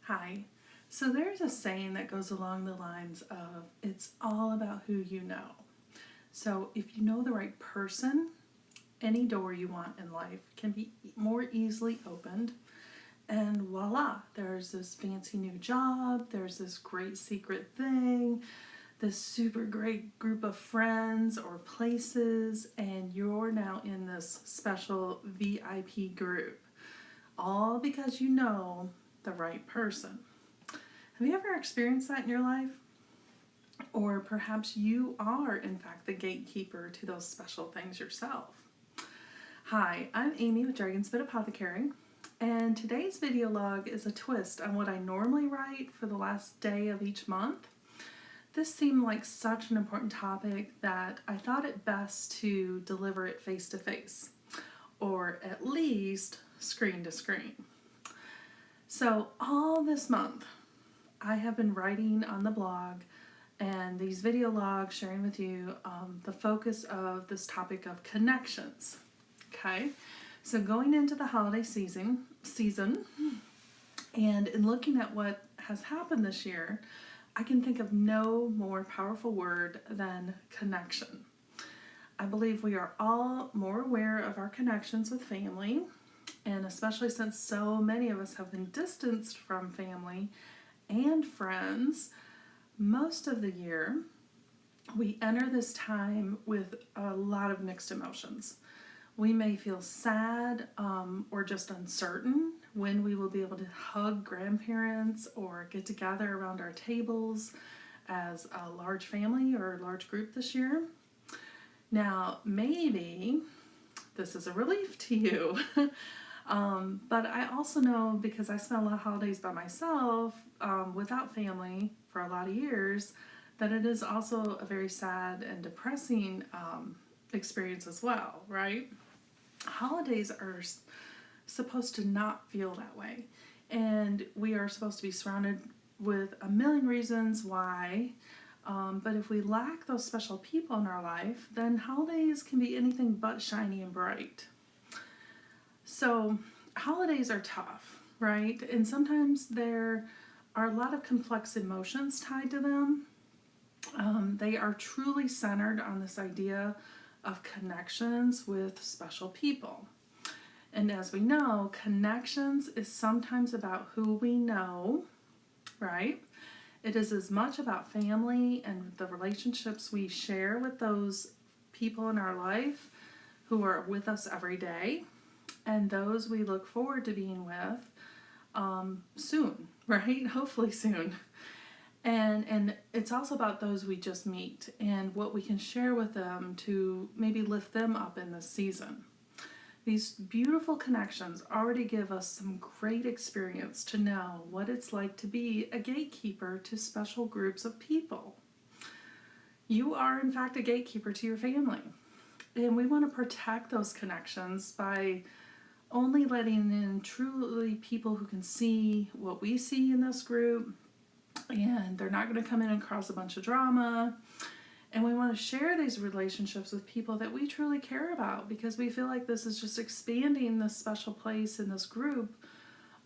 Hi. So there's a saying that goes along the lines of it's all about who you know. So if you know the right person, any door you want in life can be more easily opened. And voila, there's this fancy new job, there's this great secret thing, this super great group of friends or places, and you're now in this special VIP group. All because you know the right person. Have you ever experienced that in your life? Or perhaps you are, in fact, the gatekeeper to those special things yourself. Hi, I'm Amy with Dragonspit Apothecary, and today's video log is a twist on what I normally write for the last day of each month. This seemed like such an important topic that I thought it best to deliver it face to face, or at least screen to screen. So all this month, I have been writing on the blog and these video logs sharing with you the focus of this topic of connections. Okay, so going into the holiday season, and in looking at what has happened this year, I can think of no more powerful word than connection. I believe we are all more aware of our connections with family, and especially since so many of us have been distanced from family and friends most of the year, we enter this time with a lot of mixed emotions. We may feel sad or just uncertain when we will be able to hug grandparents or get together around our tables as a large family or a large group this year. Now, maybe this is a relief to you. But I also know, because I spent a lot of holidays by myself without family for a lot of years, that it is also a very sad and depressing experience as well, right? Holidays are supposed to not feel that way, and we are supposed to be surrounded with a million reasons why. But if we lack those special people in our life, then holidays can be anything but shiny and bright. So holidays are tough, right? And sometimes there are a lot of complex emotions tied to them. They are truly centered on this idea of connections with special people. And as we know, connections is sometimes about who we know, right? It is as much about family and the relationships we share with those people in our life who are with us every day, and those we look forward to being with soon, right? Hopefully soon. And it's also about those we just meet and what we can share with them to maybe lift them up in this season. These beautiful connections already give us some great experience to know what it's like to be a gatekeeper to special groups of people. You are, in fact, a gatekeeper to your family. And we want to protect those connections by only letting in truly people who can see what we see in this group, and they're not going to come in and cause a bunch of drama. And we want to share these relationships with people that we truly care about, because we feel like this is just expanding this special place in this group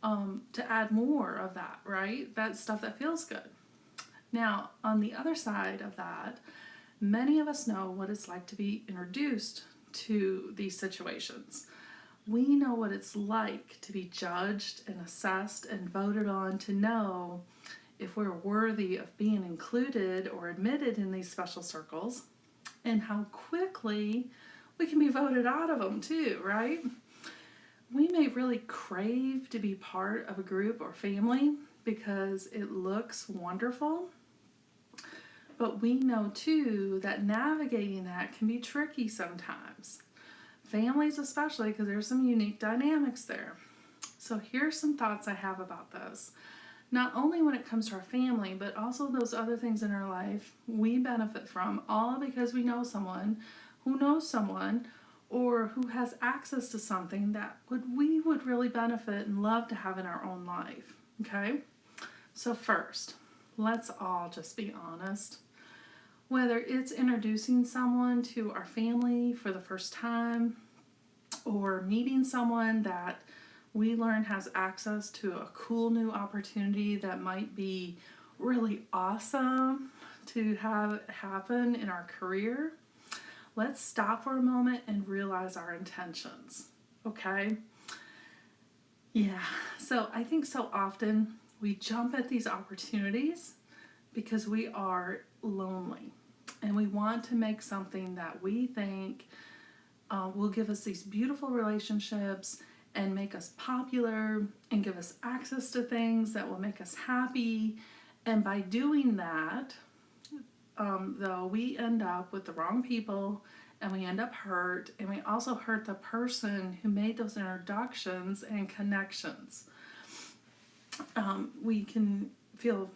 to add more of that, right? That stuff that feels good. Now, on the other side of that, many of us know what it's like to be introduced to these situations. We know what it's like to be judged and assessed and voted on to know if we're worthy of being included or admitted in these special circles, and how quickly we can be voted out of them too, right? We may really crave to be part of a group or family because it looks wonderful, but we know too that navigating that can be tricky sometimes. Families especially, because there's some unique dynamics there. So here's some thoughts I have about this. Not only when it comes to our family, but also those other things in our life we benefit from, all because we know someone who knows someone or who has access to something that we would really benefit and love to have in our own life. Okay? So first, let's all just be honest. Whether it's introducing someone to our family for the first time, or meeting someone that we learn has access to a cool new opportunity that might be really awesome to have happen in our career, let's stop for a moment and realize our intentions, okay? Yeah, so I think so often we jump at these opportunities because we are lonely and we want to make something that we think will give us these beautiful relationships and make us popular and give us access to things that will make us happy. And by doing that, though, we end up with the wrong people and we end up hurt, and we also hurt the person who made those introductions and connections. We can feel,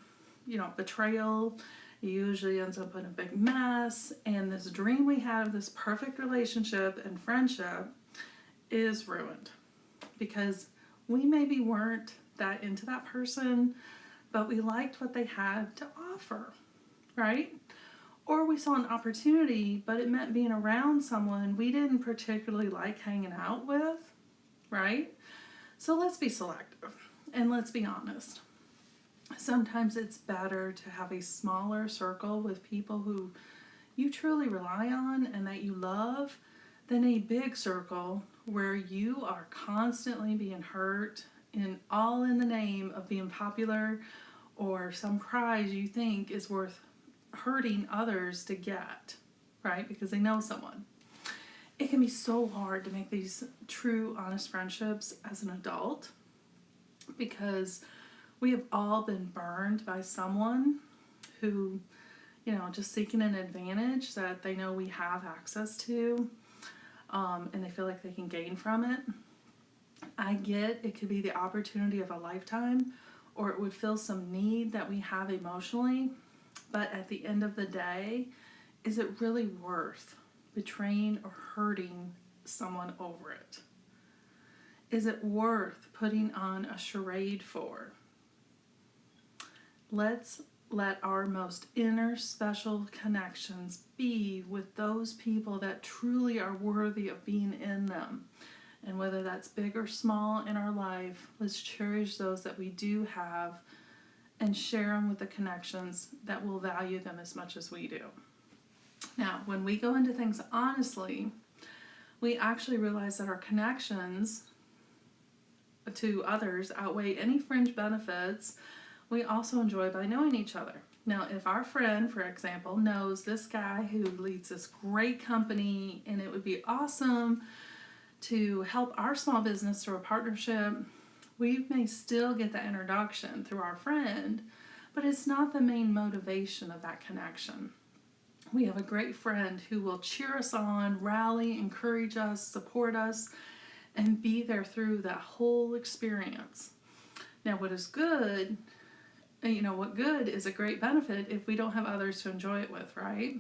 betrayal. It usually ends up in a big mess, and this dream we had of this perfect relationship and friendship is ruined because we maybe weren't that into that person, but we liked what they had to offer, right? Or we saw an opportunity, but it meant being around someone we didn't particularly like hanging out with, right? So let's be selective and let's be honest. Sometimes it's better to have a smaller circle with people who you truly rely on and that you love than a big circle where you are constantly being hurt all in the name of being popular or some prize you think is worth hurting others to get, right? Because they know someone. It can be so hard to make these true, honest friendships as an adult because we have all been burned by someone who, just seeking an advantage that they know we have access to, and they feel like they can gain from it. I get it could be the opportunity of a lifetime, or it would fill some need that we have emotionally. But at the end of the day, is it really worth betraying or hurting someone over it? Is it worth putting on a charade for? Let's let our most inner special connections be with those people that truly are worthy of being in them. And whether that's big or small in our life, let's cherish those that we do have and share them with the connections that will value them as much as we do. Now, when we go into things honestly, we actually realize that our connections to others outweigh any fringe benefits we also enjoy by knowing each other. Now, if our friend, for example, knows this guy who leads this great company and it would be awesome to help our small business through a partnership, we may still get the introduction through our friend, but it's not the main motivation of that connection. We have a great friend who will cheer us on, rally, encourage us, support us, and be there through that whole experience. Now, what is good, what good is a great benefit if we don't have others to enjoy it with, right?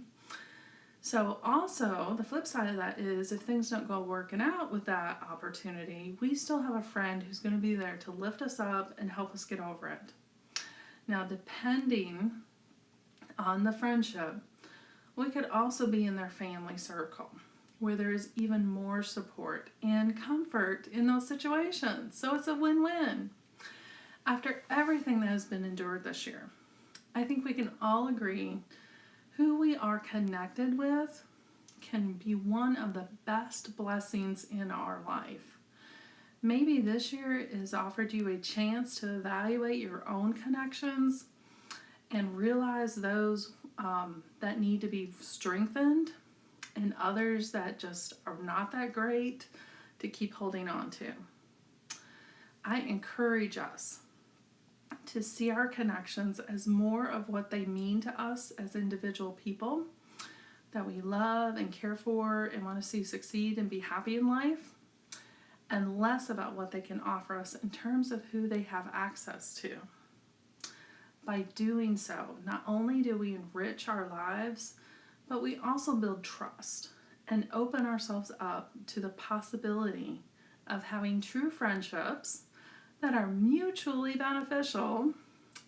So also, the flip side of that is if things don't go working out with that opportunity, we still have a friend who's going to be there to lift us up and help us get over it. Now, depending on the friendship, we could also be in their family circle where there is even more support and comfort in those situations. So it's a win-win. After everything that has been endured this year, I think we can all agree who we are connected with can be one of the best blessings in our life. Maybe this year has offered you a chance to evaluate your own connections and realize those that need to be strengthened and others that just are not that great to keep holding on to. I encourage us to see our connections as more of what they mean to us as individual people that we love and care for and want to see succeed and be happy in life, and less about what they can offer us in terms of who they have access to. By doing so, not only do we enrich our lives, but we also build trust and open ourselves up to the possibility of having true friendships that are mutually beneficial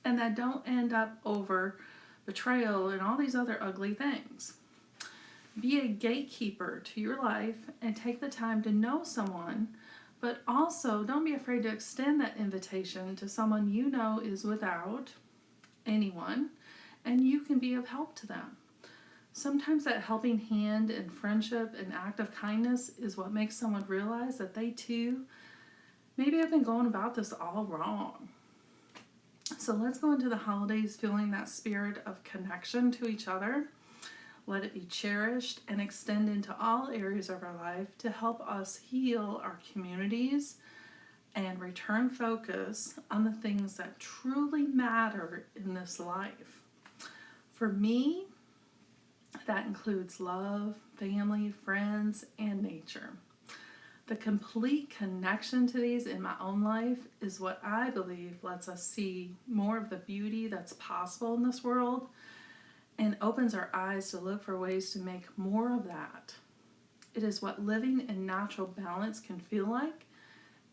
and that don't end up over betrayal and all these other ugly things. Be a gatekeeper to your life and take the time to know someone But also, don't be afraid to extend that invitation to someone you know is without anyone, and you can be of help to them. Sometimes that helping hand and friendship and act of kindness is what makes someone realize that they too maybe have been going about this all wrong. So let's go into the holidays feeling that spirit of connection to each other. Let it be cherished and extend into all areas of our life to help us heal our communities and return focus on the things that truly matter in this life. For me, that includes love, family, friends, and nature. The complete connection to these in my own life is what I believe lets us see more of the beauty that's possible in this world and opens our eyes to look for ways to make more of that. It is what living in natural balance can feel like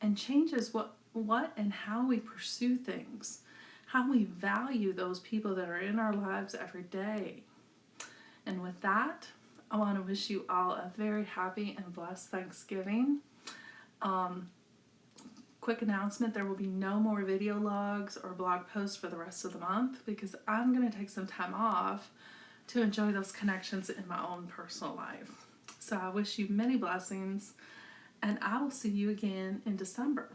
and changes what and how we pursue things, how we value those people that are in our lives every day. And with that, I want to wish you all a very happy and blessed Thanksgiving. Quick announcement, there will be no more video logs or blog posts for the rest of the month because I'm going to take some time off to enjoy those connections in my own personal life. So I wish you many blessings, and I will see you again in December.